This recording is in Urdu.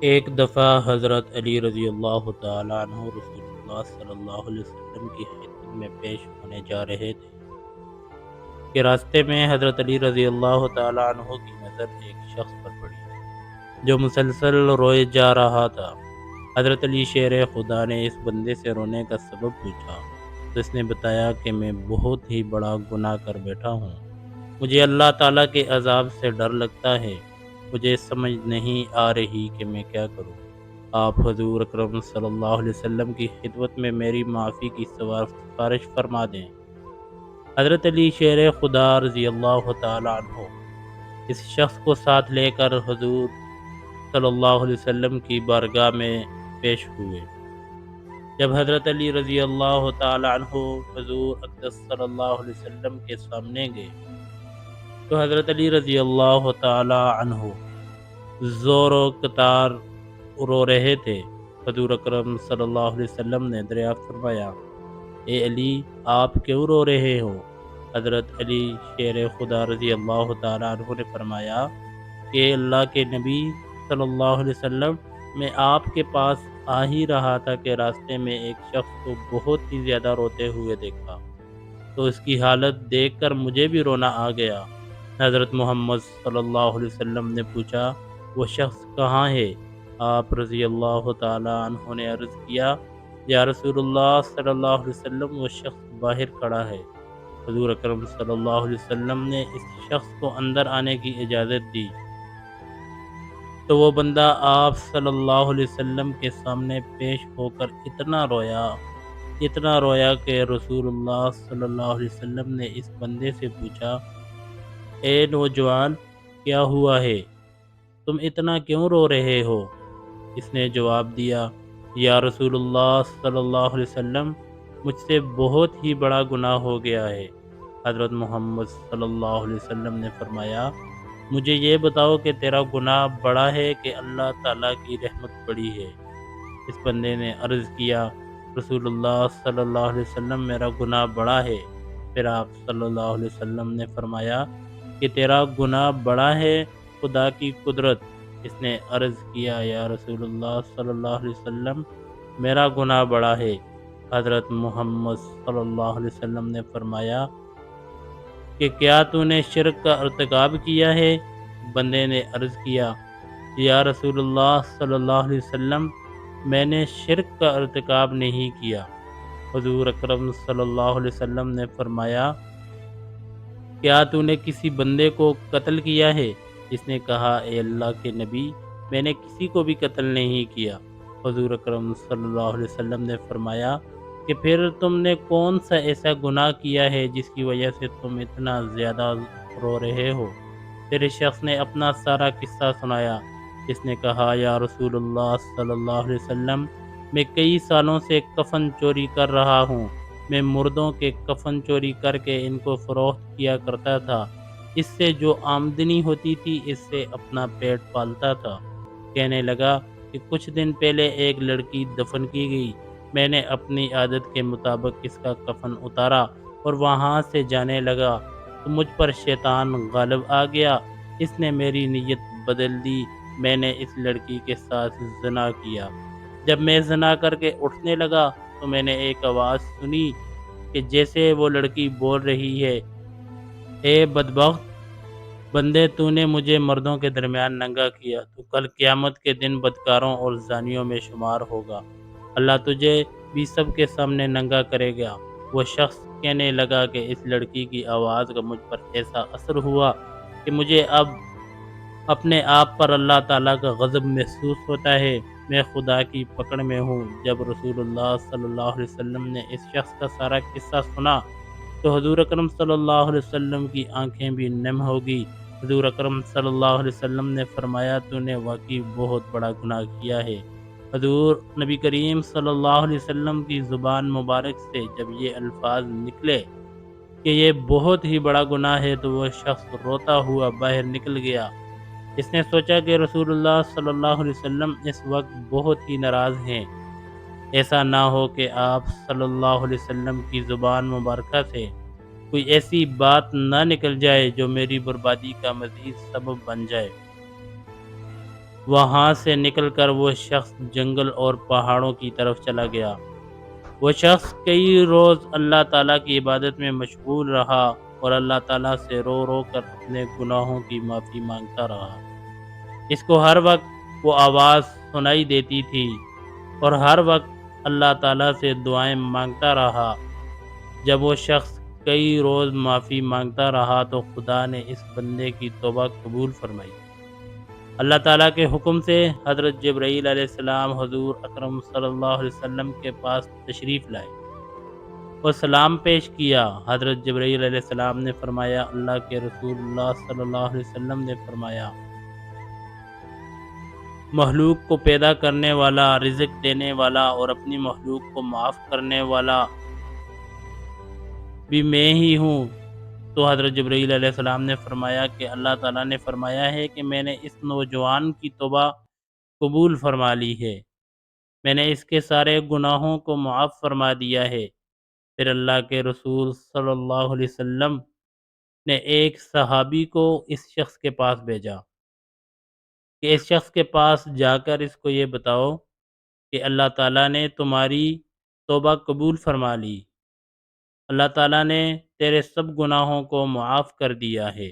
ایک دفعہ حضرت علی رضی اللہ تعالیٰ عنہ رسول اللہ صلی اللہ علیہ وسلم کی خدمت میں پیش ہونے جا رہے تھے کہ راستے میں حضرت علی رضی اللہ تعالیٰ عنہ کی نظر ایک شخص پر پڑی جو مسلسل روئے جا رہا تھا۔ حضرت علی شیر خدا نے اس بندے سے رونے کا سبب پوچھا تو اس نے بتایا کہ میں بہت ہی بڑا گناہ کر بیٹھا ہوں، مجھے اللہ تعالیٰ کے عذاب سے ڈر لگتا ہے، مجھے سمجھ نہیں آ رہی کہ میں کیا کروں۔ آپ حضور اکرم صلی اللہ علیہ وسلم کی خدمت میں میری معافی کی سفارش فرما دیں۔ حضرت علی شیر خدا رضی اللہ تعالیٰ عنہ اس شخص کو ساتھ لے کر حضور صلی اللہ علیہ وسلم کی بارگاہ میں پیش ہوئے۔ جب حضرت علی رضی اللہ تعالیٰ عنہ حضور اقدس صلی اللہ علیہ وسلم کے سامنے گئے تو حضرت علی رضی اللہ تعالیٰ عنہ زور و قطار رو رہے تھے۔ حضور اکرم صلی اللہ علیہ وسلم نے دریافت فرمایا، اے علی، آپ کیوں رو رہے ہو؟ حضرت علی شیر خدا رضی اللہ تعالیٰ عنہ نے فرمایا کہ اللہ کے نبی صلی اللہ علیہ وسلم، میں آپ کے پاس آ ہی رہا تھا کہ راستے میں ایک شخص کو بہت ہی زیادہ روتے ہوئے دیکھا تو اس کی حالت دیکھ کر مجھے بھی رونا آ گیا۔ حضرت محمد صلی اللہ علیہ وسلم نے پوچھا، وہ شخص کہاں ہے؟ آپ رضی اللہ تعالیٰ عنہ نے عرض کیا، یا رسول اللہ صلی اللہ علیہ وسلم، وہ شخص باہر کھڑا ہے۔ حضور اکرم صلی اللہ علیہ وسلم نے اس شخص کو اندر آنے کی اجازت دی تو وہ بندہ آپ صلی اللہ علیہ وسلم کے سامنے پیش ہو کر اتنا رویا کہ رسول اللہ صلی اللہ علیہ وسلم نے اس بندے سے پوچھا، اے نوجوان، کیا ہوا ہے؟ تم اتنا کیوں رو رہے ہو؟ اس نے جواب دیا، یا رسول اللہ صلی اللہ علیہ وسلم، مجھ سے بہت ہی بڑا گناہ ہو گیا ہے۔ حضرت محمد صلی اللہ علیہ وسلم نے فرمایا، مجھے یہ بتاؤ کہ تیرا گناہ بڑا ہے کہ اللہ تعالیٰ کی رحمت بڑی ہے؟ اس بندے نے عرض کیا، رسول اللہ صلی اللہ علیہ وسلم، میرا گناہ بڑا ہے۔ پھر آپ صلی اللہ علیہ وسلم نے فرمایا کہ تیرا گناہ بڑا ہے خدا کی قدرت؟ اس نے عرض کیا، یا رسول اللہ صلی اللہ علیہ وسلم، میرا گناہ بڑا ہے۔ حضرت محمد صلی اللہ علیہ وسلم نے فرمایا کہ کیا تو نے شرک کا ارتکاب کیا ہے؟ بندے نے عرض کیا، یا رسول اللہ صلی اللہ علیہ وسلم، میں نے شرک کا ارتکاب نہیں کیا۔ حضور اکرم صلی اللہ علیہ وسلم نے فرمایا، کیا تو نے کسی بندے کو قتل کیا ہے؟ اس نے کہا، اے اللہ کے نبی، میں نے کسی کو بھی قتل نہیں کیا۔ حضور اکرم صلی اللہ علیہ وسلم نے فرمایا کہ پھر تم نے کون سا ایسا گناہ کیا ہے جس کی وجہ سے تم اتنا زیادہ رو رہے ہو؟ پھر اس شخص نے اپنا سارا قصہ سنایا۔ اس نے کہا، یا رسول اللہ صلی اللہ علیہ وسلم، میں کئی سالوں سے کفن چوری کر رہا ہوں، میں مردوں کے کفن چوری کر کے ان کو فروخت کیا کرتا تھا، اس سے جو آمدنی ہوتی تھی اس سے اپنا پیٹ پالتا تھا۔ کہنے لگا کہ کچھ دن پہلے ایک لڑکی دفن کی گئی، میں نے اپنی عادت کے مطابق اس کا کفن اتارا اور وہاں سے جانے لگا تو مجھ پر شیطان غالب آ گیا، اس نے میری نیت بدل دی، میں نے اس لڑکی کے ساتھ زنا کیا۔ جب میں زنا کر کے اٹھنے لگا تو میں نے ایک آواز سنی کہ جیسے وہ لڑکی بول رہی ہے، اے بدبخت بندے، تو نے مجھے مردوں کے درمیان ننگا کیا، تو کل قیامت کے دن بدکاروں اور زانیوں میں شمار ہوگا، اللہ تجھے بھی سب کے سامنے ننگا کرے گا۔ وہ شخص کہنے لگا کہ اس لڑکی کی آواز کا مجھ پر ایسا اثر ہوا کہ مجھے اب اپنے آپ پر اللہ تعالیٰ کا غضب محسوس ہوتا ہے، میں خدا کی پکڑ میں ہوں۔ جب رسول اللہ صلی اللہ علیہ وسلم نے اس شخص کا سارا قصہ سنا تو حضور اکرم صلی اللہ علیہ وسلم کی آنکھیں بھی نم ہو گئی۔ حضور اکرم صلی اللہ علیہ وسلم نے فرمایا، تو نے واقعی بہت بڑا گناہ کیا ہے۔ حضور نبی کریم صلی اللہ علیہ وسلم کی زبان مبارک سے جب یہ الفاظ نکلے کہ یہ بہت ہی بڑا گناہ ہے تو وہ شخص روتا ہوا باہر نکل گیا۔ اس نے سوچا کہ رسول اللہ صلی اللہ علیہ وسلم اس وقت بہت ہی ناراض ہیں، ایسا نہ ہو کہ آپ صلی اللہ علیہ وسلم کی زبان مبارکہ سے کوئی ایسی بات نہ نکل جائے جو میری بربادی کا مزید سبب بن جائے۔ وہاں سے نکل کر وہ شخص جنگل اور پہاڑوں کی طرف چلا گیا۔ وہ شخص کئی روز اللہ تعالیٰ کی عبادت میں مشغول رہا اور اللہ تعالیٰ سے رو رو کر اپنے گناہوں کی معافی مانگتا رہا۔ اس کو ہر وقت وہ آواز سنائی دیتی تھی اور ہر وقت اللہ تعالیٰ سے دعائیں مانگتا رہا۔ جب وہ شخص کئی روز معافی مانگتا رہا تو خدا نے اس بندے کی توبہ قبول فرمائی۔ اللہ تعالیٰ کے حکم سے حضرت جبرائیل علیہ السلام حضور اکرم صلی اللہ علیہ وسلم کے پاس تشریف لائے اور سلام پیش کیا۔ حضرت جبرائیل علیہ السلام نے فرمایا، اللہ کے رسول اللہ صلی اللہ علیہ وسلم نے فرمایا، مخلوق کو پیدا کرنے والا، رزق دینے والا اور اپنی مخلوق کو معاف کرنے والا بھی میں ہی ہوں۔ تو حضرت جبرائیل علیہ السلام نے فرمایا کہ اللہ تعالیٰ نے فرمایا ہے کہ میں نے اس نوجوان کی توبہ قبول فرما لی ہے، میں نے اس کے سارے گناہوں کو معاف فرما دیا ہے۔ پھر اللہ کے رسول صلی اللہ علیہ وسلم نے ایک صحابی کو اس شخص کے پاس بھیجا کہ اس شخص کے پاس جا کر اس کو یہ بتاؤ کہ اللہ تعالیٰ نے تمہاری توبہ قبول فرما لی، اللہ تعالیٰ نے تیرے سب گناہوں کو معاف کر دیا ہے۔